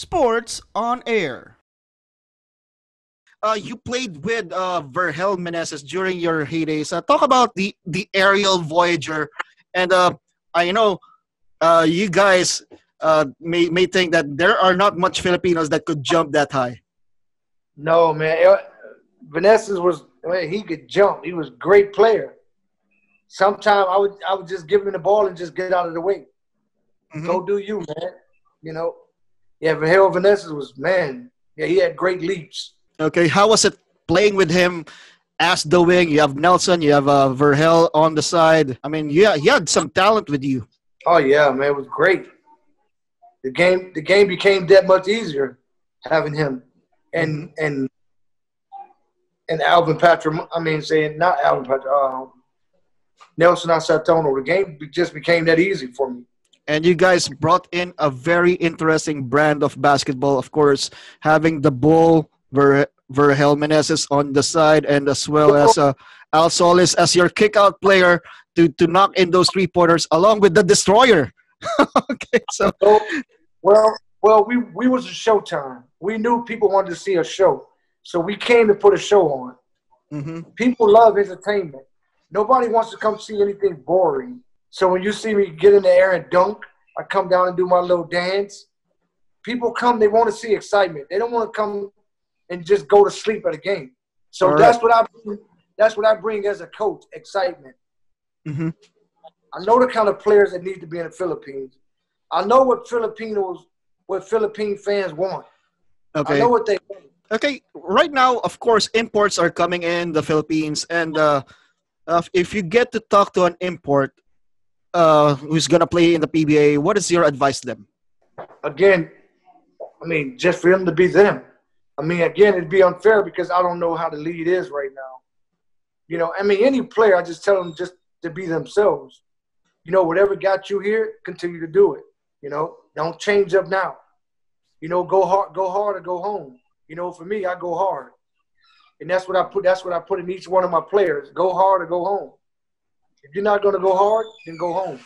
Sports on Air. You played with Verhel Meneses during your heydays. Talk about the Aerial Voyager, and I know you guys may think that there are not much Filipinos that could jump that high. No, man. Vanessa was man, he could jump. He was a great player. Sometimes I would just give him the ball and just get out of the way. Hmm. Go do you, man. You know. Yeah, Harold Vanessa was man. Yeah, he had great leaps. Okay, how was it playing with him as the wing? You have Nelson, you have Verhel on the side. I mean, yeah, he had some talent with you. Oh yeah, man, it was great. The game became that much easier having him Hmm. and and and Alvin Patrick. I mean, saying not Alvin Patrick. Nelson Asatono. The game just became that easy for me. And you guys brought in a very interesting brand of basketball, of course, having the bull Verhel Meneses on the side, and as well as Al Solis as your kick-out player to knock in those three-pointers, along with the destroyer. Okay, so So, we was a showtime. We knew people wanted to see a show, so we came to put a show on. mhm. People love entertainment. Nobody wants to come see anything boring. So when you see me get in the air and dunk, I come down and do my little dance. People come, they want to see excitement. They don't want to come and just go to sleep at a game. All So right. that's what I bring as a coach, excitement. Hmm. I know the kind of players that need to be in the Philippines. I know what Philippine fans want. I Okay. know what they want. Okay. Right now, of course, imports are coming in the Philippines, and if you get to talk to an import who's gonna play in the PBA, what is your advice to them? Again, I mean, just for them to be them. I mean, again, it'd be unfair because I don't know how the lead is right now. I mean, any player, I just tell them just to be themselves. Whatever got you here, continue to do it. Don't change up now. Go hard or go home. For me, I go hard. And that's what I put. That's what I put in each one of my players. Go hard or go home. If you're not going to go hard, then go home.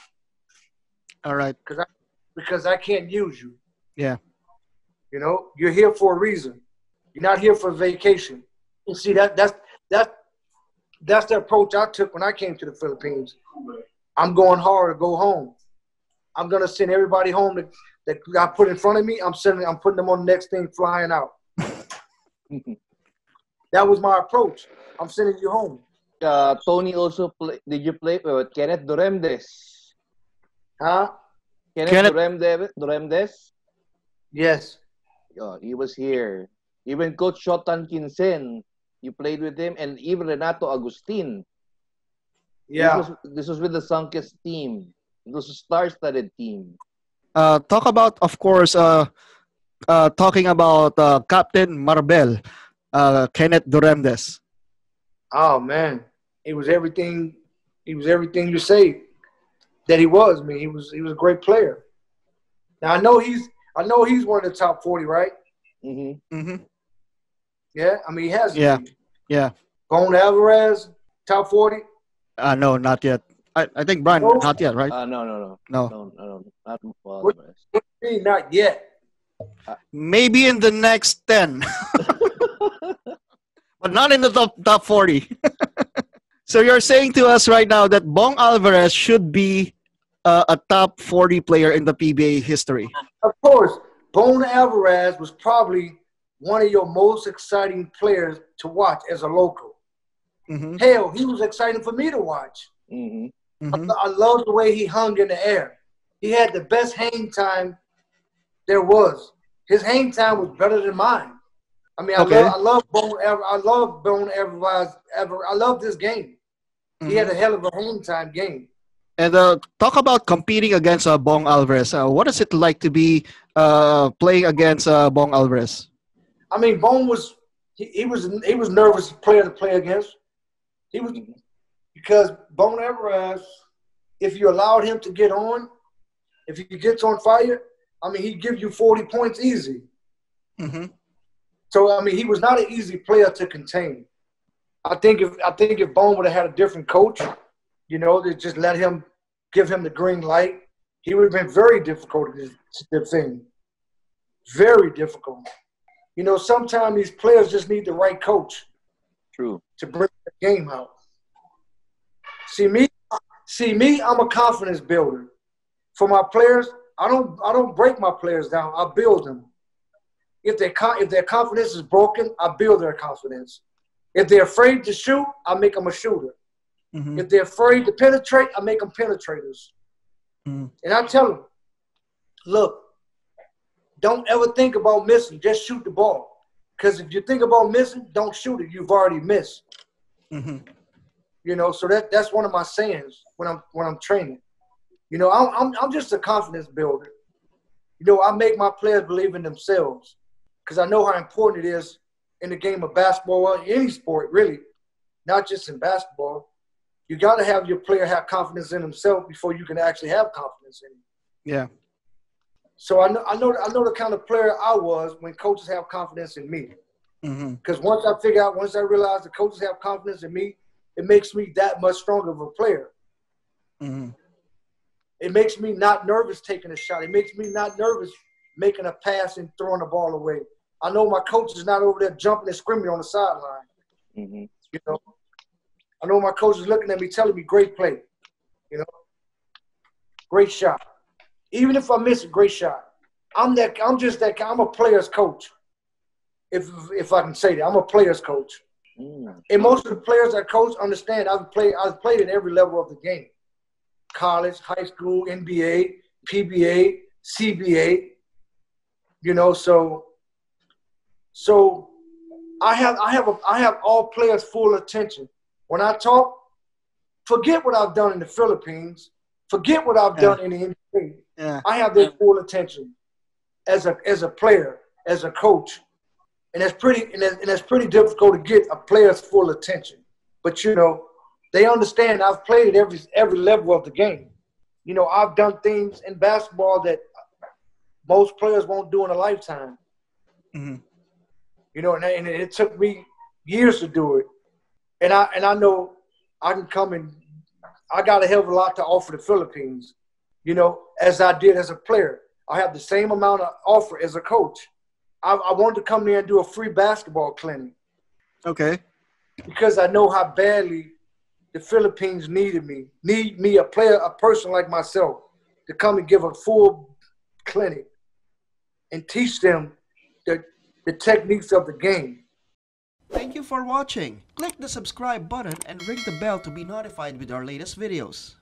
All right. Because I can't use you. Yeah. You're here for a reason. You're not here for vacation. And see that's the approach I took when I came to the Philippines. I'm going hard or go home. I'm gonna send everybody home that I put in front of me. I'm putting them on the next thing flying out. That was my approach. I'm sending you home. Tony also play. Did you play with Kenneth Duremdes? Huh? Kenneth. Duremdes? Yes. He was here. Even Coach Shotan Kinsen, you played with him, and even Renato Agustin. Yeah. This was with the Sunkist team. It was a star-studded team. Talk about, of course, talking about Captain Marbel, Kenneth Duremdes. Oh man. He was everything you say that he was. I mean, he was a great player. Now I know he's one of the top 40, right? Mm-hmm. Hmm. Yeah. I mean, he has to Yeah. be. Yeah. Bone Alvarez, top 40. No, not yet. I think Brian, No. not yet, right? No, No. not What Alvarez. do you mean, not yet? Maybe in the next 10, but not in the top 40. So you're saying to us right now that Bong Alvarez should be a top 40 player in the PBA history. Of course, Bone Alvarez was probably one of your most exciting players to watch as a local. Hmm. Hell, he was exciting for me to watch. Mm-hmm. Hmm. I love the way he hung in the air. He had the best hang time there was. His hang time was better than mine. I mean, Okay. I love Bone Alvarez. I love this game. He had Hmm. a hell of a hang time game. And talk about competing against Bong Alvarez. What is it like to be playing against Bong Alvarez? I mean, Bone was he was nervous player to play against. He was because Bone Alvarez, if you allowed him to get on, if he gets on fire, I mean, he'd give you 40 points easy. Hmm. So I mean, he was not an easy player to contain. I think if Bone would have had a different coach, that just give him the green light, he would have been very difficult to defend. Very difficult. You know, sometimes these players just need the right coach. True. To bring the game out. See me, I'm a confidence builder. For my players, I don't break my players down. I build them. If their confidence is broken, I build their confidence. If they're afraid to shoot, I make them a shooter. Mm-hmm. If they're afraid to penetrate, I make them penetrators. Mm-hmm. And I tell them, look, don't ever think about missing. Just shoot the ball. Because if you think about missing, don't shoot it. You've already missed. Mm-hmm. You know, so that's one of my sayings when I'm training. You know, I'm just a confidence builder. You know, I make my players believe in themselves because I know how important it is in the game of basketball or any sport, really, not just in basketball. You got to have your player have confidence in himself before you can actually have confidence in him. Yeah. So I know the kind of player I was when coaches have confidence in me. Because once I realize the coaches have confidence in me, it makes me that much stronger of a player. Mm-hmm. It makes me not nervous taking a shot. It makes me not nervous making a pass and throwing the ball away. I know my coach is not over there jumping and screaming on the sideline. Mm-hmm. You know, I know my coach is looking at me, telling me, "Great play," you know, great shot. Even if I miss a great shot, I'm just that guy. I'm a player's coach. If I can say that, I'm a player's coach. Mm. And most of the players I coach understand I've played at every level of the game. College, high school, NBA, PBA, CBA. You know, so I have all players' full attention. When I talk, forget what I've done in the Philippines, forget what I've done in the NBA. Yeah. I have their full attention as a player, as a coach. And that's pretty difficult to get a player's full attention. But you know, they understand I've played at every level of the game. You know, I've done things in basketball that most players won't do in a lifetime. Mm-hmm. You know, and it took me years to do it. And I know I can come and I got a hell of a lot to offer the Philippines, you know, as I did as a player. I have the same amount of offer as a coach. I wanted to come there and do a free basketball clinic. Okay. Because I know how badly the Philippines need me, a person like myself, to come and give a full clinic and teach them the techniques of the game. Thank you for watching. Click the subscribe button and ring the bell to be notified with our latest videos.